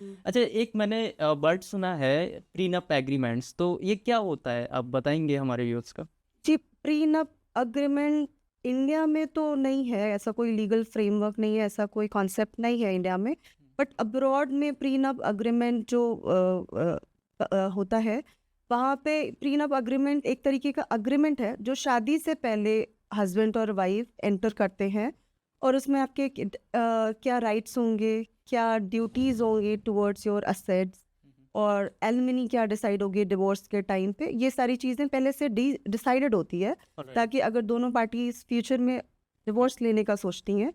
अच्छा, एक मैंने वर्ड सुना है, प्रीनप एग्रीमेंट्स, तो ये क्या होता है? आप बताएँगे हमारे व्यूअर्स को? जी, प्रीनप अग्रीमेंट इंडिया में तो नहीं है, ऐसा कोई लीगल फ्रेमवर्क नहीं है, ऐसा कोई कॉन्सेप्ट नहीं है इंडिया में। बट अब्रॉड में प्रीनप अग्रीमेंट जो होता है, वहाँ पे प्रीनप अग्रीमेंट एक तरीके का अग्रीमेंट है जो शादी से पहले हस्बैंड और वाइफ एंटर करते हैं, और उसमें आपके क्या राइट्स होंगे, क्या ड्यूटीज़ होंगे टुवर्ड्स योर असेट्स, और एलिमनी क्या डिसाइड होगी डिवोर्स के टाइम पे, ये सारी चीज़ें पहले से डिसाइडेड होती है, ऑलराइट। ताकि अगर दोनों पार्टीज फ्यूचर में डिवोर्स लेने का सोचती हैं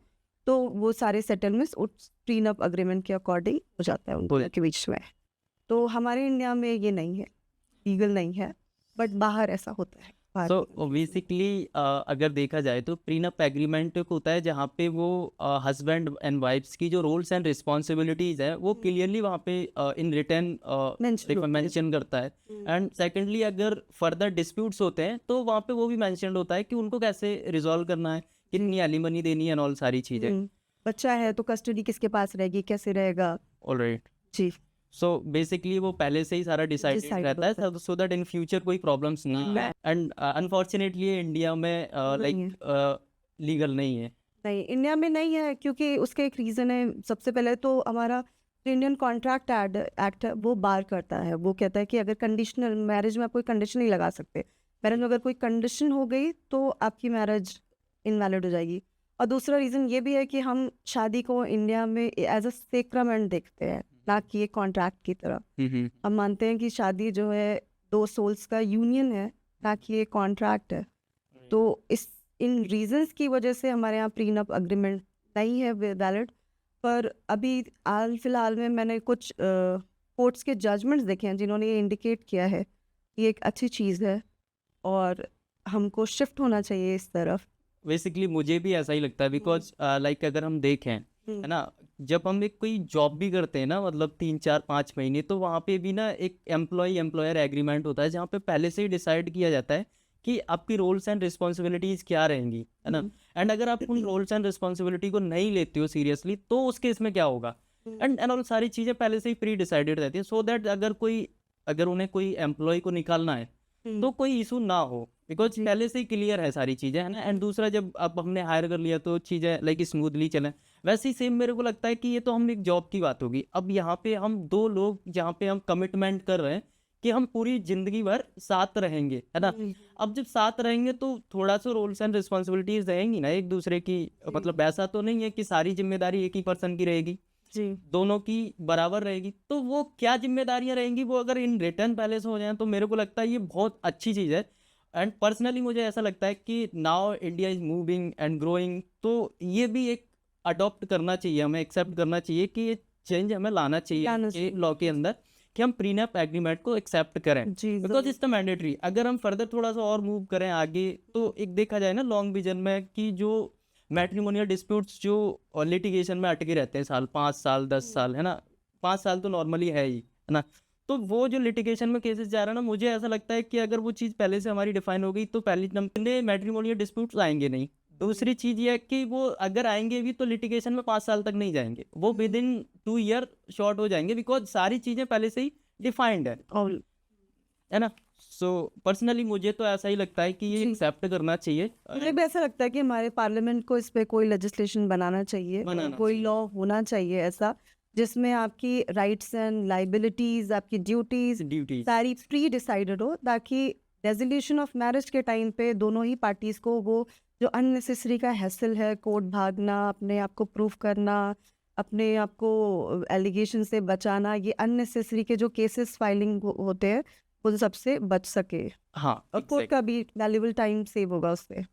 तो वो सारे सेटलमेंट्स उस प्रीनप अग्रीमेंट के अकॉर्डिंग हो जाता है उन हो दोनों के बीच में। तो हमारे इंडिया में ये नहीं है, लीगल नहीं है, बट बाहर ऐसा होता है सो भारत में। बेसिकली अगर देखा जाए तो प्रीनप एग्रीमेंट एक होता है जहाँ पे वो हस्बैंड एंड वाइफ्स की जो रोल्स एंड रिस्पॉन्सिबिलिटीज है वो क्लियरली वहाँ पे इन रिटर्न मेंशन होते हैं। मेंशन करता है। एंड सेकेंडली अगर फर्दर डिस्प्यूट्स होते हैं तो वहाँ पे वो भी मेंशन होता है कि उनको कैसे रिजॉल्व करना है, कितनी एलिमनी देनी है एंड ऑल सारी चीज़ें। बच्चा है तो कस्टडी किसके पास रहेगी, कैसे रहेगा। ऑलराइट। जी, सो बेसिकली वो पहले से ही सारा डिसाइडेड डिसाइडेड रहता होता है सो दैट इन फ्यूचर कोई प्रॉब्लम्स ना है। आए। एंड अनफॉर्चुनेटली इंडिया में नहीं है, लाइक लीगल नहीं है। नहीं इंडिया में नहीं है, क्योंकि उसका एक रीज़न है। सबसे पहले तो हमारा इंडियन कॉन्ट्रैक्ट एक्ट है, वो बार करता है। वो कहता है कि अगर कंडीशनल मैरिज में आप कोई कंडीशन नहीं लगा सकते, मैरिज में अगर कोई कंडीशन हो गई तो आपकी मैरिज इनवैलिड हो जाएगी। और दूसरा रीज़न ये भी है कि हम शादी को इंडिया में एज अ सेक्रामेंट देखते हैं, ना कि एक कॉन्ट्रैक्ट की तरह। हम्म। हम मानते हैं कि शादी जो है दो सोल्स का यूनियन है, ना कि एक कॉन्ट्रैक्ट है। तो इस इन रीजंस की वजह से हमारे यहाँ प्रीनप अग्रीमेंट नहीं है वैलिड। पर अभी हाल फिलहाल में मैंने कुछ कोर्ट्स के जजमेंट्स देखे हैं जिन्होंने ये इंडिकेट किया है कि ये एक अच्छी चीज़ है, और हमको शिफ्ट होना चाहिए इस तरफ। बेसिकली मुझे भी ऐसा ही लगता है बिकॉज लाइक अगर हम देखें, है ना, जब हम एक कोई जॉब भी करते हैं ना, मतलब 3 4 5 महीने, तो वहाँ पे भी ना एक एम्प्लॉय एम्प्लॉयर एग्रीमेंट होता है जहाँ पे पहले से ही डिसाइड किया जाता है कि आपकी रोल्स एंड रिस्पॉन्सिबिलिटीज क्या रहेंगी, है ना। एंड अगर आप उन रोल्स एंड रिस्पॉन्सिबिलिटी को नहीं लेते हो सीरियसली तो उस केस में क्या होगा, एंड ऑल सारी चीज़ें पहले से ही प्री डिसाइडेड रहती है, सो दैट अगर उन्हें कोई एम्प्लॉय को निकालना है तो कोई इशू ना हो, बिकॉज जी। पहले से ही क्लियर है सारी चीज़ें, है ना। एंड दूसरा, जब अब हमने हायर कर लिया तो चीज़ें लाइक स्मूथली चलें। वैसे ही सेम मेरे को लगता है कि ये तो हम एक जॉब की बात होगी, अब यहाँ पे हम दो लोग जहाँ पे हम कमिटमेंट कर रहे हैं कि हम पूरी जिंदगी भर साथ रहेंगे, है ना। अब जब साथ रहेंगे तो थोड़ा सा रोल्स एंड रिस्पॉन्सिबिलिटीज रहेंगी ना एक दूसरे की। मतलब ऐसा तो नहीं है कि सारी जिम्मेदारी एक ही पर्सन की रहेगी, जी। दोनों की बराबर रहेगी। तो वो क्या जिम्मेदारियां रहेंगी वो अगर इन रिटर्न पहले से हो जाए तो मेरे को लगता है ये बहुत अच्छी चीज़ है। एंड पर्सनली मुझे ऐसा लगता है कि now India is moving and growing, तो ये भी एक अडॉप्ट करना चाहिए, हमें एक्सेप्ट करना चाहिए कि ये चेंज हमें लाना चाहिए लाना कि चाहिए। लॉ के अंदर, कि हम प्रीनप एग्रीमेंट को एक्सेप्ट करें, जी, बिकॉज इट्स द मैंडेटरी। अगर हम फर्दर थोड़ा सा और मूव करें आगे तो एक देखा जाए ना लॉन्ग विजन में कि जो मैट्रिमोनियल डिस्प्यूट्स जो लिटिगेशन में अटके रहते हैं साल 5 साल 10 साल, है ना, 5 साल तो नॉर्मली है ही, है ना। तो वो जो लिटिगेशन में केसेस जा रहा है ना, मुझे ऐसा लगता है कि अगर वो चीज़ पहले से हमारी डिफाइन हो गई तो पहली नंबर में मैट्रिमोनियल डिस्प्यूट्स आएंगे नहीं। दूसरी चीज़ ये है कि वो अगर आएंगे भी तो लिटिगेशन में 5 साल तक नहीं जाएंगे, वो विद इन 2 ईयर शॉर्ट हो जाएंगे, बिकॉज सारी चीज़ें पहले से ही डिफाइंड है ना। सो पर्सनली मुझे तो ऐसा ही लगता है कि ये जी, एक्सेप्ट करना चाहिए, मुझे भी ऐसा लगता है कि हमारे पार्लियामेंट को इस पे कोई लेजिस्लेशन बनाना चाहिए, बनाना कोई चाहिए। लॉ होना चाहिए ऐसा, जिसमें आपकी राइट्स एंड लाइबिलिटीज, आपकी ड्यूटीज ड्यूटीज। सारी प्री डिसाइडेड हो, ताकि रेजोल्यूशन ऑफ मैरिज के टाइम पे दोनों ही पार्टीज को वो जो अननेसेसरी का हैसल है, कोर्ट भागना, अपने आप को प्रूफ करना, अपने आप को एलिगेशन से बचाना, ये अननेसेसरी के जो केसेस फाइलिंग होते हैं उन सबसे बच सके, हाँ और कोर्ट एग्जैक्ट। का भी वैल्यूबल टाइम सेव होगा उससे।